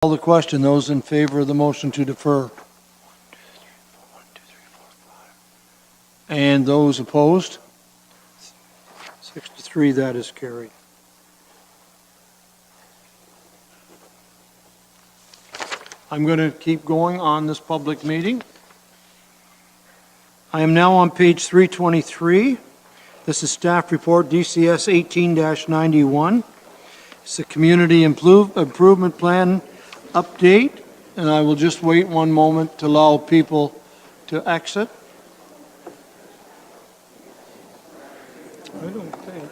Call the question. Those in favor of the motion to defer? And those opposed? 6-3, that is carried. I'm going to keep going on this public meeting. I am now on page 323. This is staff report DCS 18-91. It's a community improvement plan update, and I will just wait one moment to allow people to exit. I don't think.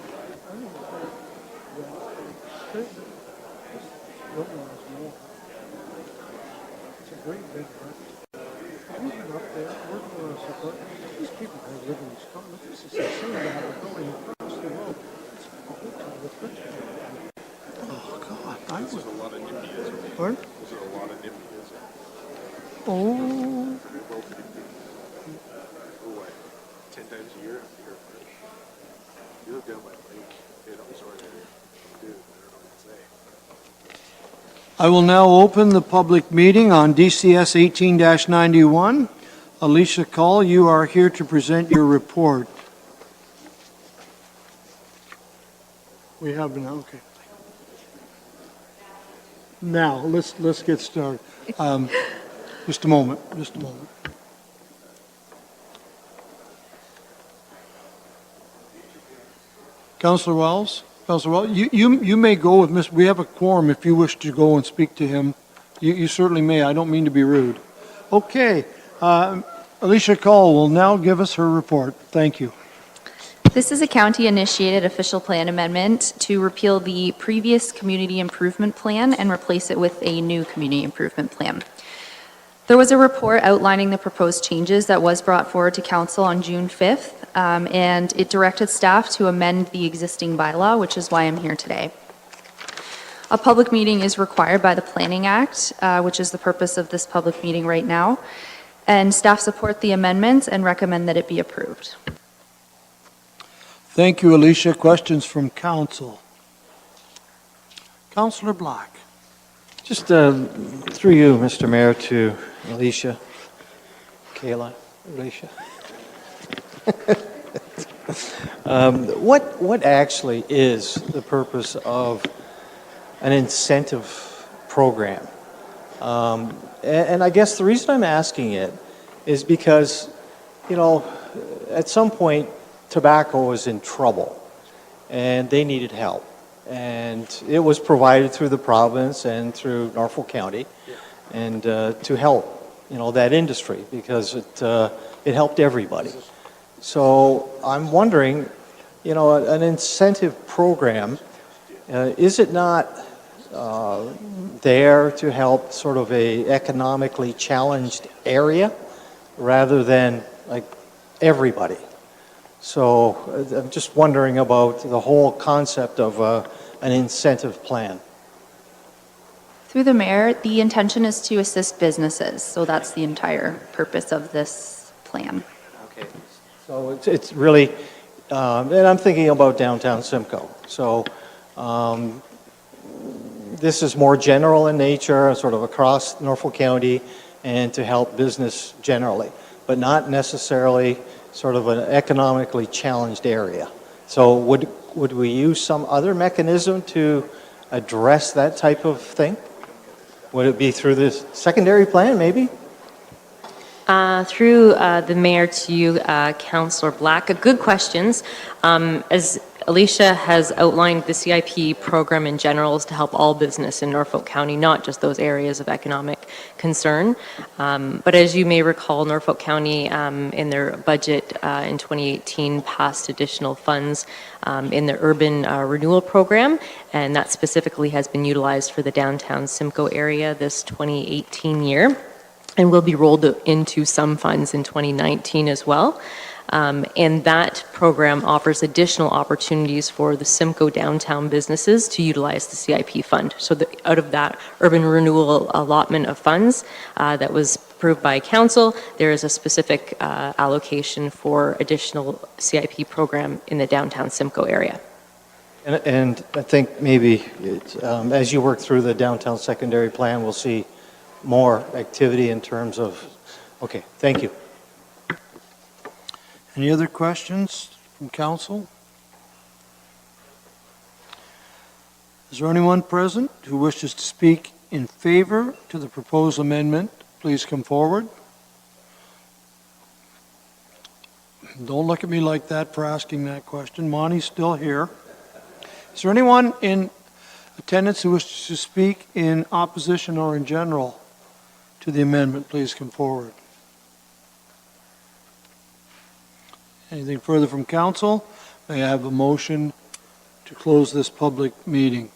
It's a great big one. We've been up there working on support. These people have lived in these comments. This is insane to have a building across the road. It's a hotel with restaurant. Oh God! I was a lot of NIMBYism. Pardon? Was it a lot of NIMBYism? Oh. What? 10 times a year? You live down by the lake. They don't resort there. Dude, I don't know what to say. I will now open the public meeting on DCS 18-91. Alicia Call, you are here to present your report. We have been, okay. Now, let's get started. Just a moment. Councillor Wells, you may go with Miss. We have a quorum if you wish to go and speak to him. You certainly may. I don't mean to be rude. Okay. Alicia Call will now give us her report. Thank you. This is a county-initiated official plan amendment to repeal the previous community improvement plan and replace it with a new community improvement plan. There was a report outlining the proposed changes that was brought forward to council on June 5th, and it directed staff to amend the existing bylaw, which is why I'm here today. A public meeting is required by the Planning Act, which is the purpose of this public meeting right now, and staff support the amendments and recommend that it be approved. Thank you, Alicia. Questions from council? Councillor Black. Just through you, Mr. Mayor, to Alicia. Kayla, Alicia. What actually is the purpose of an incentive program? And I guess the reason I'm asking it is because, you know, at some point, tobacco was in trouble and they needed help. And it was provided through the province and through Norfolk County, and to help, you know, that industry, because it helped everybody. So I'm wondering, you know, an incentive program, is it not there to help sort of a economically challenged area rather than like everybody? So I'm just wondering about the whole concept of an incentive plan. Through the mayor, the intention is to assist businesses, so that's the entire purpose of this plan. Okay, so it's really, and I'm thinking about downtown Simcoe. So this is more general in nature, sort of across Norfolk County, and to help business generally, but not necessarily sort of an economically challenged area. So would we use some other mechanism to address that type of thing? Would it be through this secondary plan, maybe? Through the mayor to you, Councillor Black. Good questions. As Alicia has outlined, the CIP program in general is to help all business in Norfolk County, not just those areas of economic concern. But as you may recall, Norfolk County in their budget in 2018 passed additional funds in the urban renewal program, and that specifically has been utilized for the downtown Simcoe area this 2018 year, and will be rolled into some funds in 2019 as well. And that program offers additional opportunities for the Simcoe downtown businesses to utilize the CIP fund. So out of that urban renewal allotment of funds that was approved by council, there is a specific allocation for additional CIP program in the downtown Simcoe area. And I think maybe as you work through the downtown secondary plan, we'll see more activity in terms of, okay, thank you. Any other questions from council? Is there anyone present who wishes to speak in favor to the proposed amendment? Please come forward. Don't look at me like that for asking that question. Monty's still here. Is there anyone in attendance who wishes to speak in opposition or in general to the amendment? Please come forward. Anything further from council? May I have a motion to close this public meeting?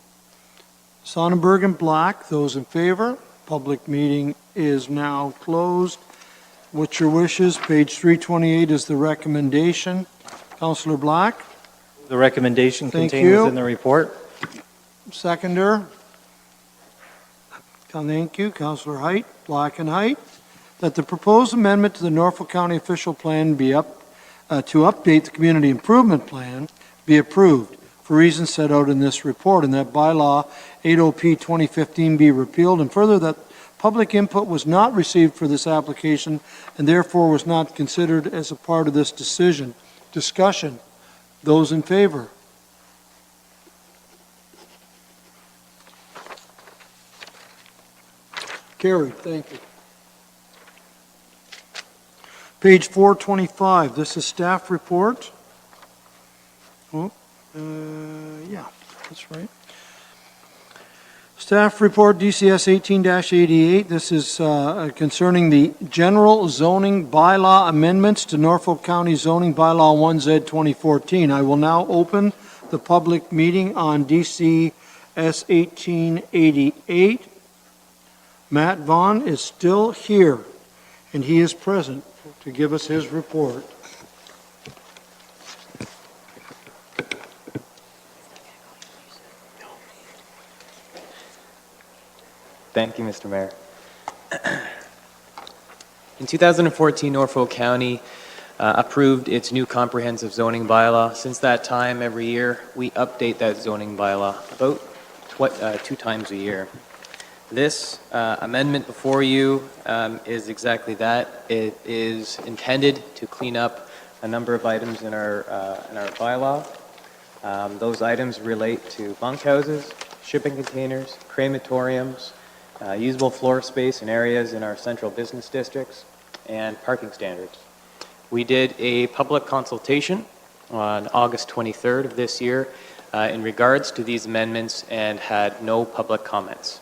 Sonnenberg and Black, those in favor? Public meeting is now closed. What's your wishes? Page 328 is the recommendation. Councillor Black? The recommendation Thank contained you. within the report. Seconder? Thank you. Councillor Height, Black and Height. That the proposed amendment to the Norfolk County official plan be to update the community improvement plan be approved for reasons set out in this report, and that bylaw 80P 2015 be repealed, and further that public input was not received for this application and therefore was not considered as a part of this decision. Discussion. Those in favor? Carried. Thank you. Page 425, this is staff report. Yeah, that's right. Staff report DCS 18-88. This is concerning the general zoning bylaw amendments to Norfolk County zoning bylaw 1Z 2014. I will now open the public meeting on DCS 1888. Matt Vaughn is still here, and he is present to give us his report. Thank you, Mr. Mayor. In 2014, Norfolk County approved its new comprehensive zoning bylaw. Since that time, every year, we update that zoning bylaw about 2 times a year. This amendment before you is exactly that. It is intended to clean up a number of items in our bylaw. Those items relate to bunkhouses, shipping containers, crematoriums, usable floor space in areas in our central business districts, and parking standards. We did a public consultation on August 23rd of this year in regards to these amendments and had no public comments.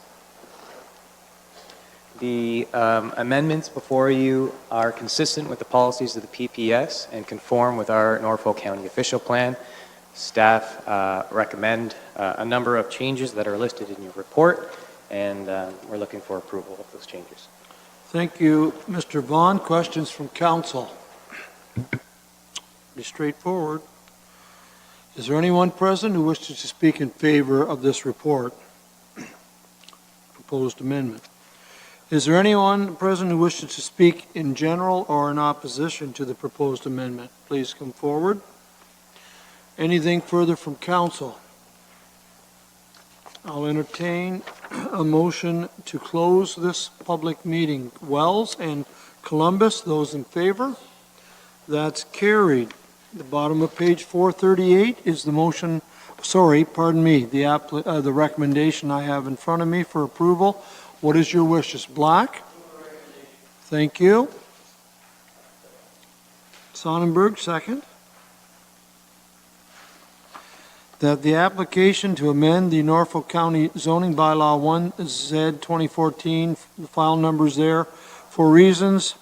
The amendments before you are consistent with the policies of the PPS and conform with our Norfolk County official plan. Staff recommend a number of changes that are listed in your report, and we're looking for approval of those changes. Thank you, Mr. Vaughn. Questions from council? Be straightforward. Is there anyone present who wishes to speak in favor of this report? Proposed amendment. Is there anyone present who wishes to speak in general or in opposition to the proposed amendment? Please come forward. Anything further from council? I'll entertain a motion to close this public meeting. Wells and Columbus, those in favor? That's carried. The bottom of page 438 is the motion, the recommendation I have in front of me for approval. What is your wishes? Black? Thank you. Sonnenberg, second. That the application to amend the Norfolk County zoning bylaw 1Z 2014, the file numbers there, for reasons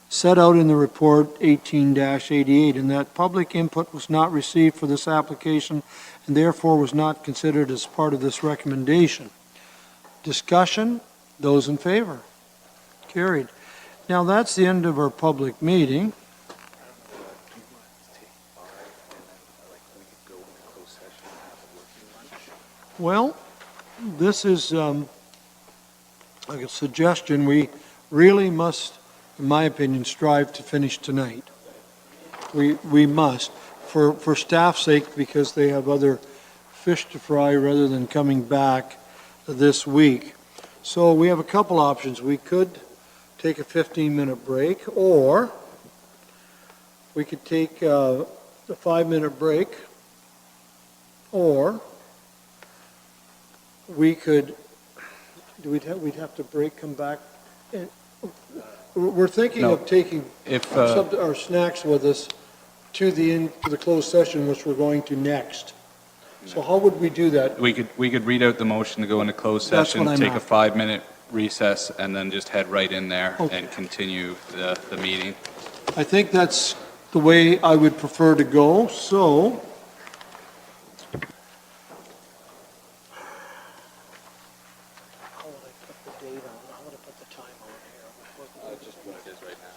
set out in the report 18-88, and that public input was not received for this application and therefore was not considered as part of this recommendation. Discussion? Those in favor? Carried. Now that's the end of our public meeting. Well, this is like a suggestion. We really must, in my opinion, strive to finish tonight. We must, for staff's sake, because they have other fish to fry rather than coming back this week. So we have a couple options. We could take a 15-minute break, or we could take a 5-minute break, or we could, we'd have to break, come back. And we're thinking No. of taking If, our snacks with us to the closed session, which we're going to next. So how would we do that? we could read out the motion to go into closed That's session, what I'm take a after. 5-minute recess, and then just head right in there Okay. and continue the meeting. I think that's the way I would prefer to go, so. How would I put the date on? How would I put the time on here? Just what it is right now.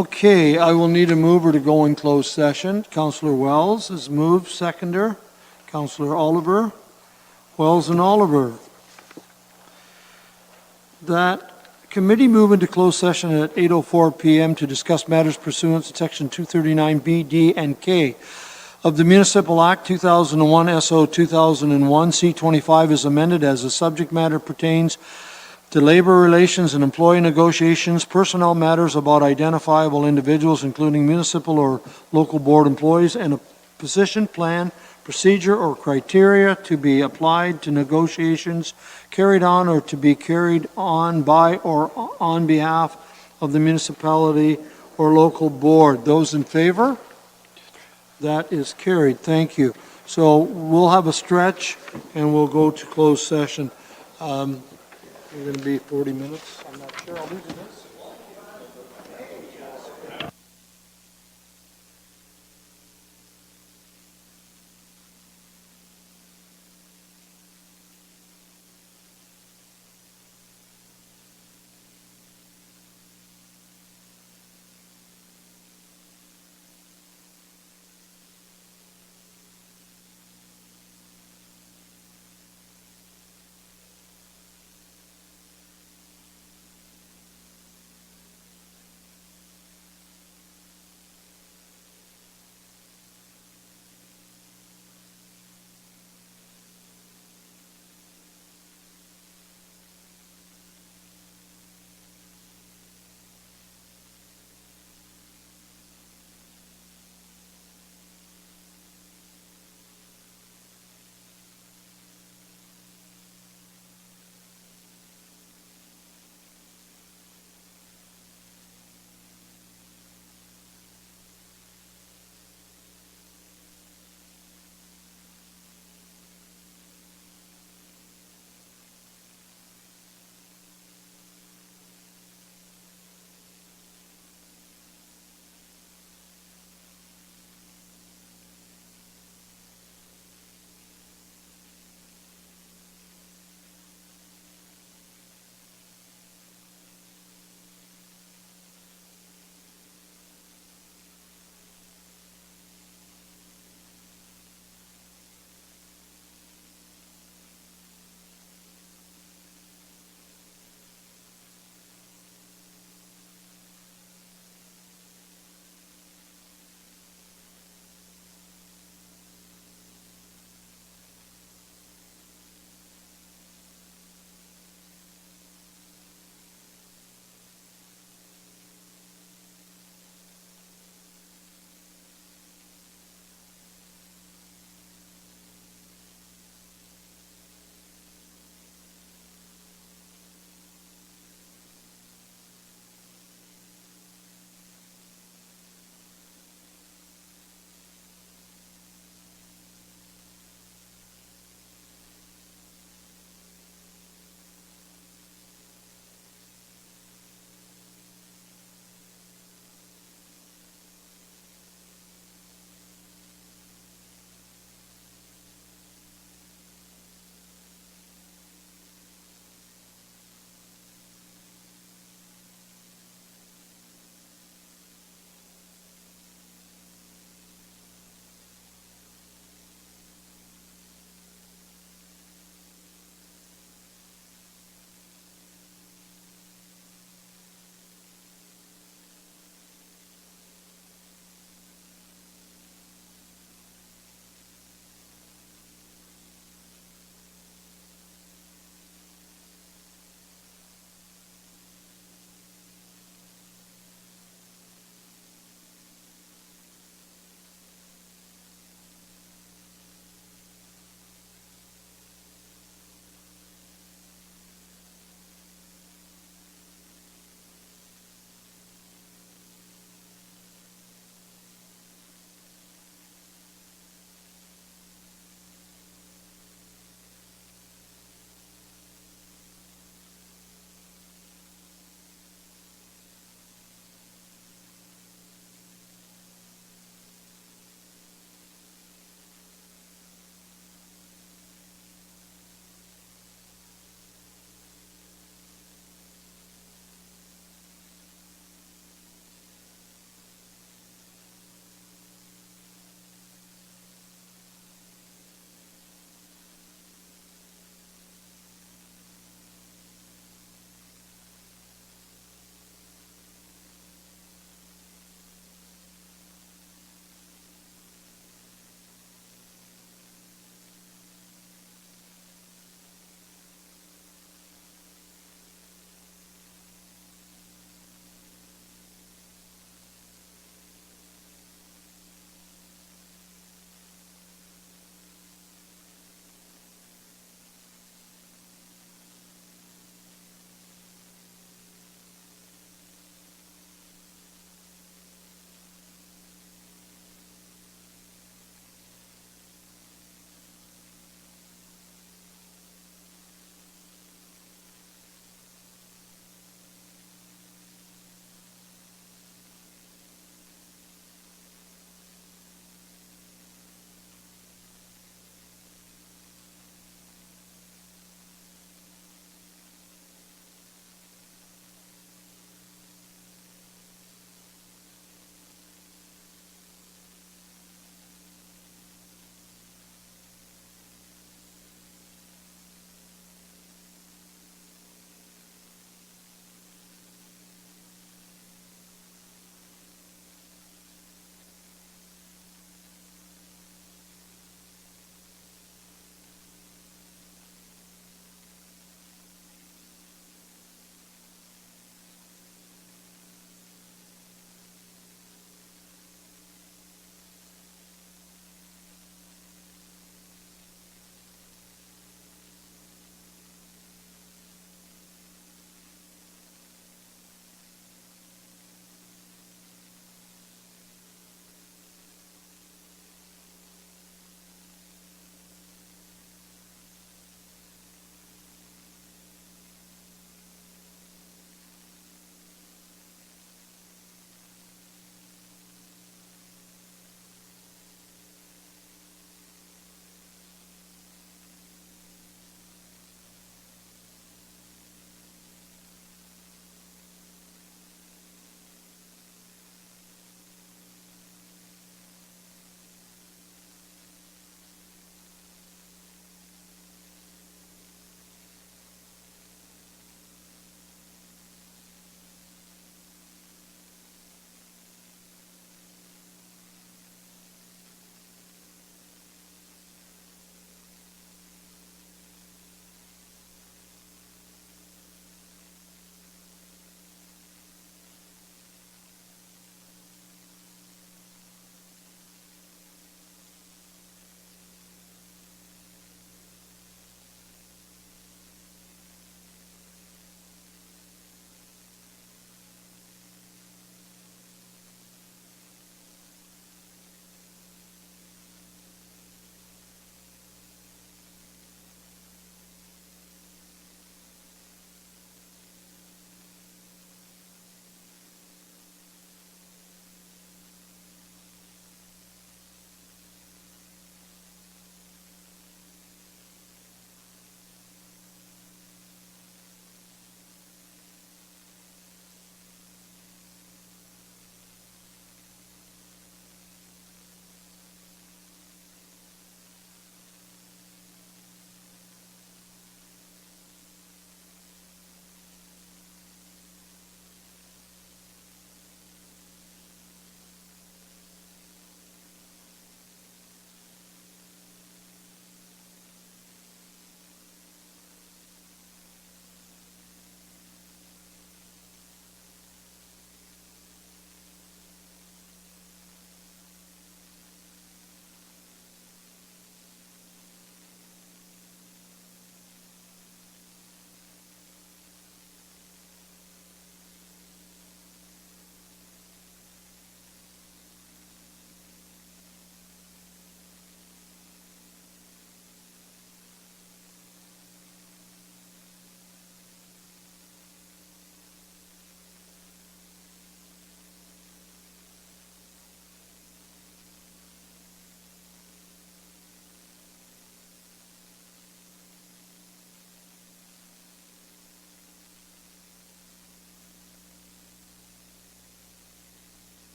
Okay, I will need a mover to go in closed session. Counselor Wells is moved, seconder. Counselor Oliver, Wells and Oliver. That committee move into closed session at 8:04 PM to discuss matters pursuant to Section 239B, D, and K of the Municipal Act 2001, SO 2001, C25 is amended as the subject matter pertains to labor relations and employee negotiations, personnel matters about identifiable individuals, including municipal or local board employees, and a position, plan, procedure, or criteria to be applied to negotiations carried on or to be carried on by or on behalf of the municipality or local board. Those in favor? That is carried. Thank you. So we'll have a stretch and we'll go to closed session. We're going to be 40 minutes. I'm not sure. I'll leave you this.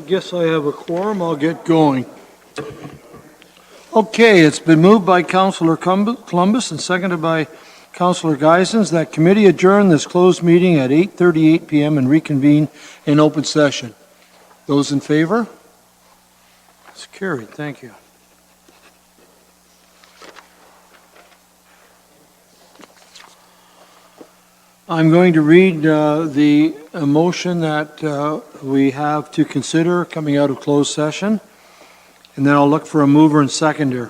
guess I have a quorum. I'll get going. Okay, it's been moved by Councillor Columbus and seconded by Councillor Geisens that committee adjourn this closed meeting at 8:38 PM and reconvene in open session. Those in favor? It's carried. Thank you. I'm going to read the motion that we have to consider coming out of closed session, and then I'll look for a mover and seconder.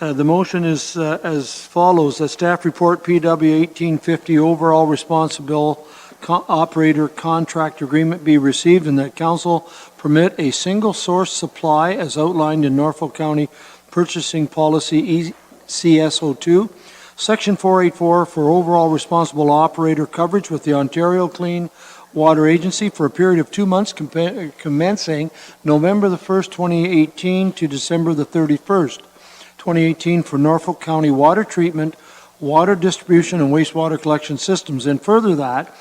The motion is as follows: that staff report PW 1850 overall responsible operator contract agreement be received, and that council permit a single source supply as outlined in Norfolk County Purchasing Policy ECSO2. Section 484 for overall responsible operator coverage with the Ontario Clean Water Agency for a period of 2 months commencing November the 1st, 2018 to December the 31st, 2018 for Norfolk County water treatment, water distribution, and wastewater collection systems. And further that,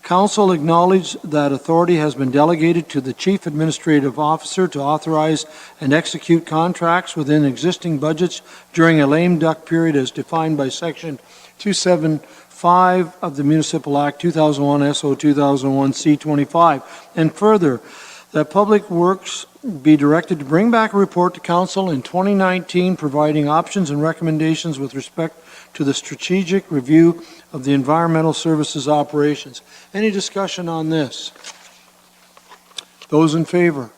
Council acknowledged that authority has been delegated to the Chief Administrative Officer to authorize and execute contracts within existing budgets during a lame duck period as defined by Section 275 of the Municipal Act 2001 SO 2001 C25. And further, that Public Works be directed to bring back a report to Council in 2019 providing options and recommendations with respect to the strategic review of the environmental services operations. Any discussion on this? Those in favor?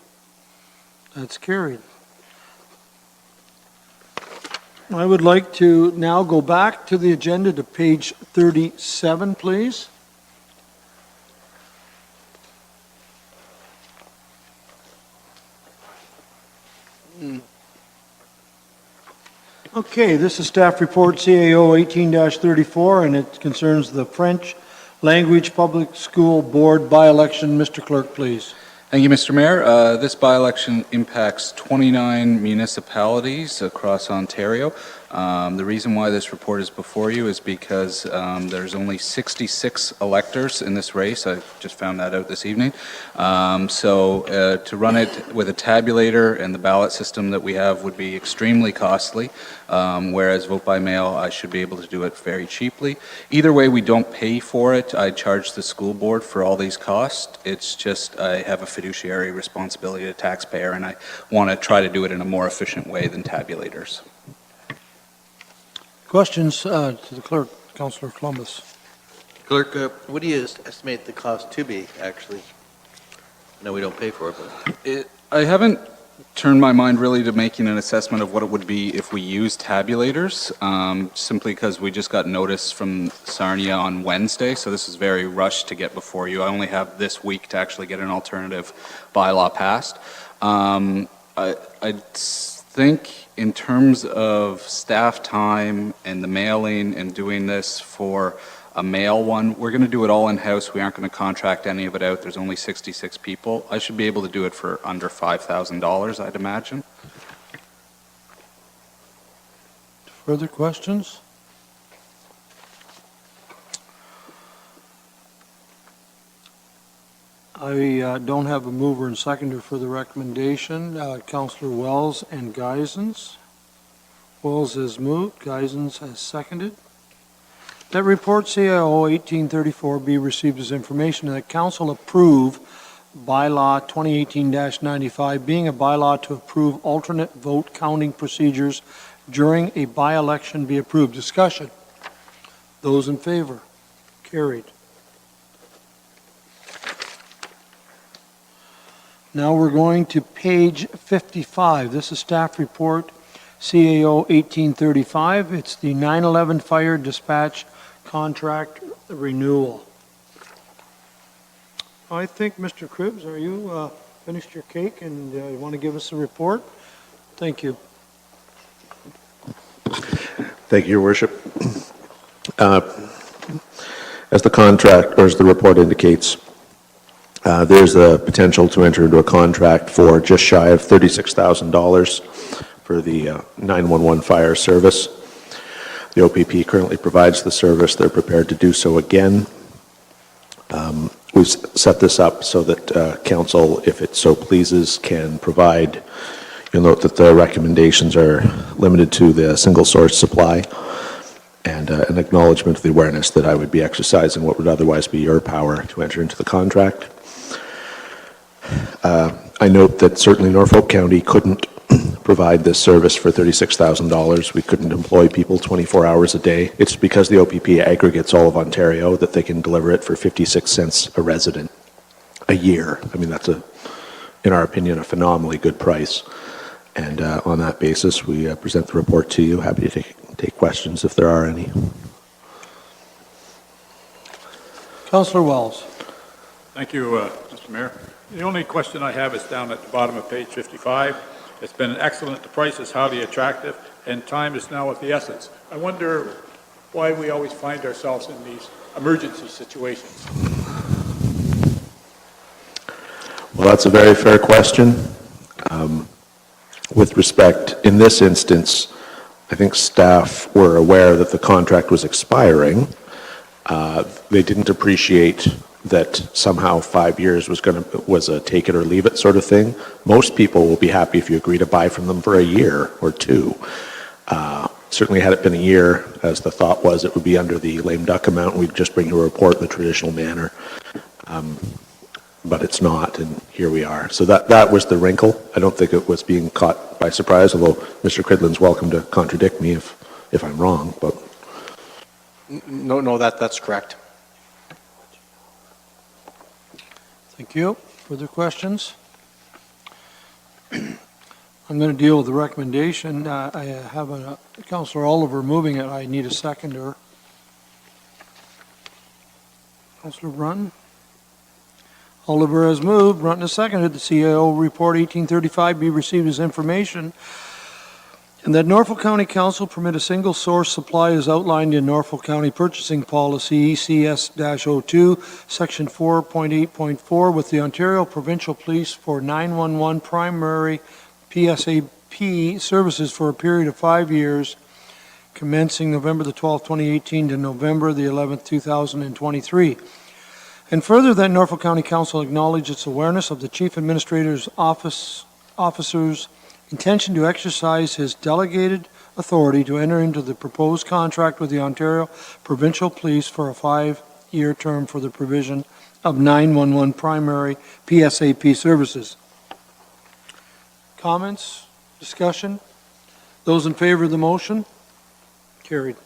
That's carried. I would like to now go back to the agenda to page 37, please. Okay, this is staff report CAO 18-34, and it concerns the French Language Public School Board by-election. Mr. Clerk, please. Thank you, Mr. Mayor. This by-election impacts 29 municipalities across Ontario. The reason why this report is before you is because there's only 66 electors in this race. I just found that out this evening. So to run it with a tabulator and the ballot system that we have would be extremely costly, whereas vote by mail, I should be able to do it very cheaply. Either way, we don't pay for it. I charge the school board for all these costs. It's just I have a fiduciary responsibility to taxpayer, and I want to try to do it in a more efficient way than tabulators. Questions to the clerk, Councillor Columbus. Clerk, what do you estimate the cost to be, actually? No, we don't pay for it, but... I haven't turned my mind really to making an assessment of what it would be if we used tabulators, simply because we just got notice from Sarnia on Wednesday, so this is very rushed to get before you. I only have this week to actually get an alternative bylaw passed. I think in terms of staff time and the mailing and doing this for a mail one, we're going to do it all in-house. We aren't going to contract any of it out. There's only 66 people. I should be able to do it for under $5,000, I'd imagine. Further questions? I don't have a mover and seconder for the recommendation. Councillor Wells and Geisens. Wells has moved, Geisens has seconded. That report CAO 1834 be received as information, and that Council approve bylaw 2018-95 being a bylaw to approve alternate vote counting procedures during a by-election be approved. Discussion. Those in favor? Carried. Now we're going to page 55. This is staff report CAO 1835. It's the 9/11 fire dispatch contract renewal. I think, Mr. Cribbs, are you finished your cake and you want to give us a report? Thank you. Thank you, Your Worship. As the contract, or as the report indicates, there's a potential to enter into a contract for just shy of $36,000 for the 911 fire service. The OPP currently provides the service. They're prepared to do so again. we've set this up so that council, if it so pleases, can provide, you'll note that the recommendations are limited to the single source supply and an acknowledgement of the awareness that I would be exercising what would otherwise be your power to enter into the contract. I note that certainly Norfolk County couldn't provide this service for $36,000. We couldn't employ people 24 hours a day. It's because the OPP aggregates all of Ontario that they can deliver it for 56 cents a resident a year. I mean, that's, in our opinion, a phenomenally good price. And on that basis, we present the report to you. Happy to take questions if there are any. Councillor Wells. Thank you, Mr. Mayor. The only question I have is down at the bottom of page 55. It's been excellent. The price is highly attractive, and time is now of the essence. I wonder why we always find ourselves in these emergency situations. Well, that's a very fair question. With respect, in this instance, I think staff were aware that the contract was expiring. They didn't appreciate that somehow 5 years was a take it or leave it sort of thing. Most people will be happy if you agree to buy from them for a year or two. Certainly had it been a year, as the thought was, it would be under the lame duck amount. We'd just bring you a report in the traditional manner. But it's not, and here we are. So that was the wrinkle. I don't think it was being caught by surprise, although Mr. Cridland's welcome to contradict me if I'm wrong, but. No, that's correct. Thank you. Further questions? I'm going to deal with the recommendation. I have Councillor Oliver moving it. I need a seconder. Councillor Brunton? Oliver has moved. Brunton has seconded. The CAO Report 1835 be received as information, and that Norfolk County Council permit a single source supply as outlined in Norfolk County Purchasing Policy ECS-02, Section 4.8.4 with the Ontario Provincial Police for 911 primary PSAP services for a period of 5 years, commencing November the 12th, 2018 to November the 11th, 2023. And further, that Norfolk County Council acknowledge its awareness of the Chief Administrator's officer's intention to exercise his delegated authority to enter into the proposed contract with the Ontario Provincial Police for a 5-year term for the provision of 911 primary PSAP services. Comments? Discussion? Those in favor of the motion? Carried.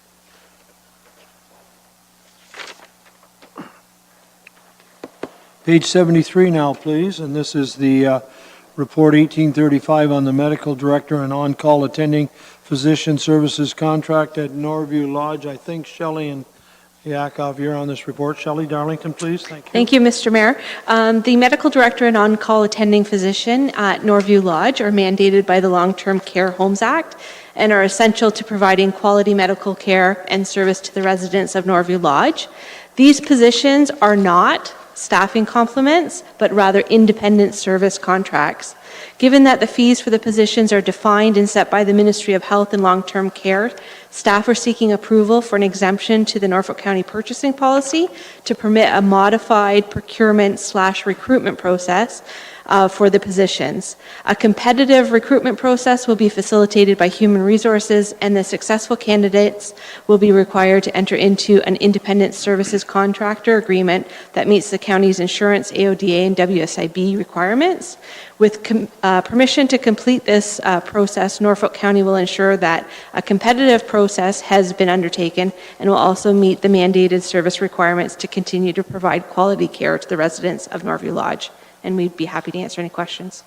Page 73 now, please, and this is the Report 1835 on the Medical Director and On-Call Attending Physician Services Contract at Norview Lodge. I think Shelley and Yakov, you're on this report. Shelley Darlington, please. Thank you. Thank you, Mr. Mayor. The Medical Director and On-Call Attending Physician at Norview Lodge are mandated by the Long-Term Care Homes Act and are essential to providing quality medical care and service to the residents of Norview Lodge. These positions are not staffing complements, but rather independent service contracts. Given that the fees for the positions are defined and set by the Ministry of Health and Long-Term Care, staff are seeking approval for an exemption to the Norfolk County Purchasing Policy to permit a modified procurement/recruitment process for the positions. A competitive recruitment process will be facilitated by Human Resources, and the successful candidates will be required to enter into an independent services contractor agreement that meets the county's insurance, AODA, and WSIB requirements. With permission to complete this process, Norfolk County will ensure that a competitive process has been undertaken and will also meet the mandated service requirements to continue to provide quality care to the residents of Norview Lodge. And we'd be happy to answer any questions.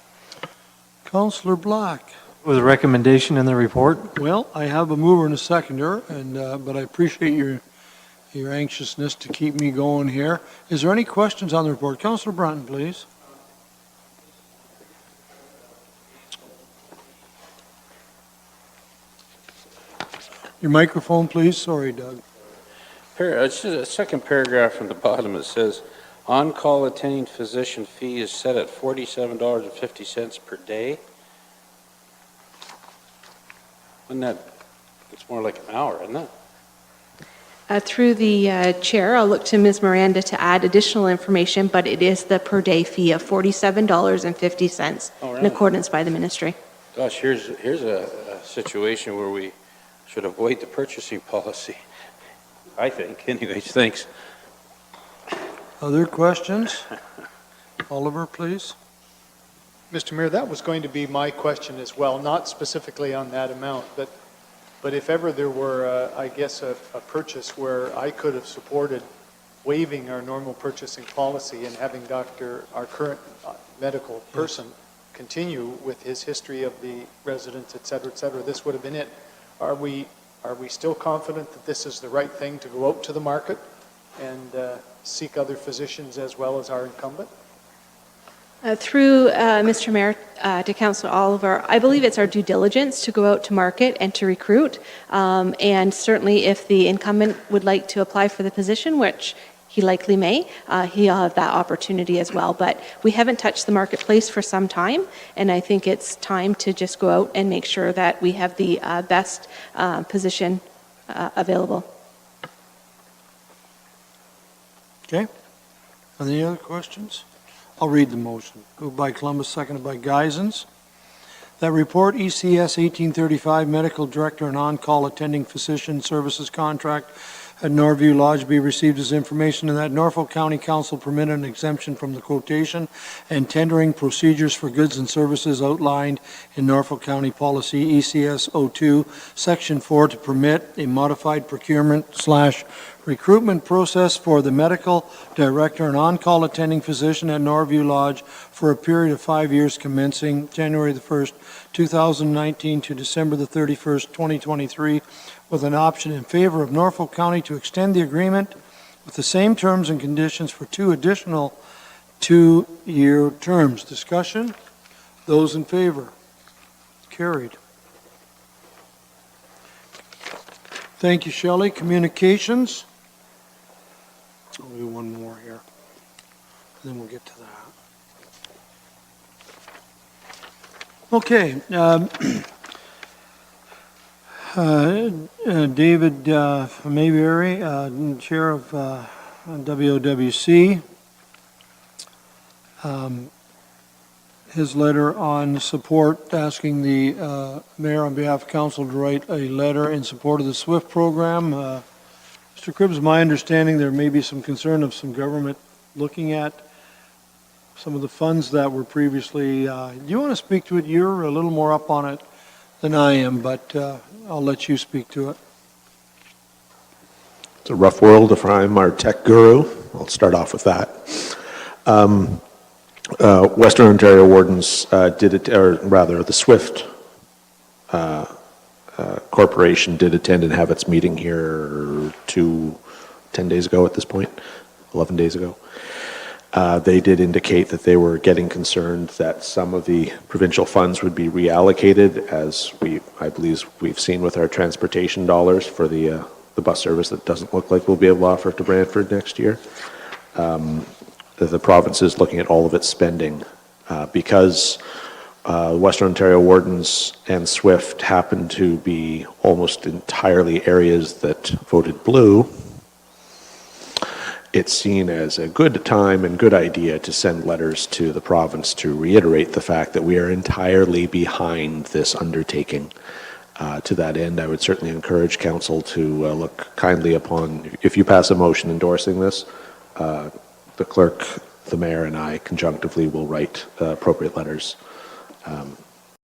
Councillor Black. Was a recommendation in the report? Well, I have a mover and a seconder, and but I appreciate your anxiousness to keep me going here. Is there any questions on the report? Councillor Brunton, please. Your microphone, please. Sorry, Doug. It's just a second paragraph from the bottom. It says, on-call attending physician fee is set at $47.50 per day. Isn't that, it's more like an hour, isn't it? Through the chair, I'll look to Ms. Miranda to add additional information, but it is the per-day fee of $47.50 Oh, in really? accordance by the ministry. Gosh, here's a situation where we should avoid the purchasing policy. I think. Anyways, thanks. Other questions? Oliver, please. Mr. Mayor, that was going to be my question as well, not specifically on that amount, but if ever there were, I guess, a purchase where I could have supported waiving our normal purchasing policy and having our current medical person continue with his history of the residents, et cetera, this would have been it. Are we still confident that this is the right thing to go out to the market and seek other physicians as well as our incumbent? Through Mr. Mayor to Councillor Oliver, I believe it's our due diligence to go out to market and to recruit. And certainly if the incumbent would like to apply for the position, which he likely may, he'll have that opportunity as well. But we haven't touched the marketplace for some time, and I think it's time to just go out and make sure that we have the best position available. Okay. Any other questions? I'll read the motion. Moved by Columbus, seconded by Geisens. That report, ECS 1835, Medical Director and On-Call Attending Physician Services Contract at Norview Lodge be received as information, and that Norfolk County Council permit an exemption from the quotation and tendering procedures for goods and services outlined in Norfolk County Policy ECS 02, Section 4, to permit a modified procurement/recruitment process for the medical director and on-call attending physician at Norview Lodge for a period of 5 years commencing January the 1st, 2019 to December the 31st, 2023, with an option in favor of Norfolk County to extend the agreement with the same terms and conditions for 2 additional 2-year terms. Discussion? Those in favor? Carried. Thank you, Shelley. Communications? I'll do one more here, then we'll get to that. Okay. David Mayberry, Chair of WOWC, his letter on support, asking the mayor on behalf of council to write a letter in support of the SWIFT program. Mr. Cribbs, my understanding there may be some concern of some government looking at some of the funds that were previously, do you want to speak to it? You're a little more up on it than I am, but I'll let you speak to it. It's a rough world if I'm our tech guru. I'll start off with that. Western Ontario Wardens did it, or rather the SWIFT Corporation did attend and have its meeting here 10 days ago at this point, 11 days ago. They did indicate that they were getting concerned that some of the provincial funds would be reallocated, as I believe we've seen with our transportation dollars for the bus service that doesn't look like we'll be able to offer to Brantford next year. The province is looking at all of its spending because Western Ontario Wardens and SWIFT happen to be almost entirely areas that voted blue. It's seen as a good time and good idea to send letters to the province to reiterate the fact that we are entirely behind this undertaking. To that end, I would certainly encourage council to look kindly upon, if you pass a motion endorsing this, the clerk, the mayor, and I conjunctively will write appropriate letters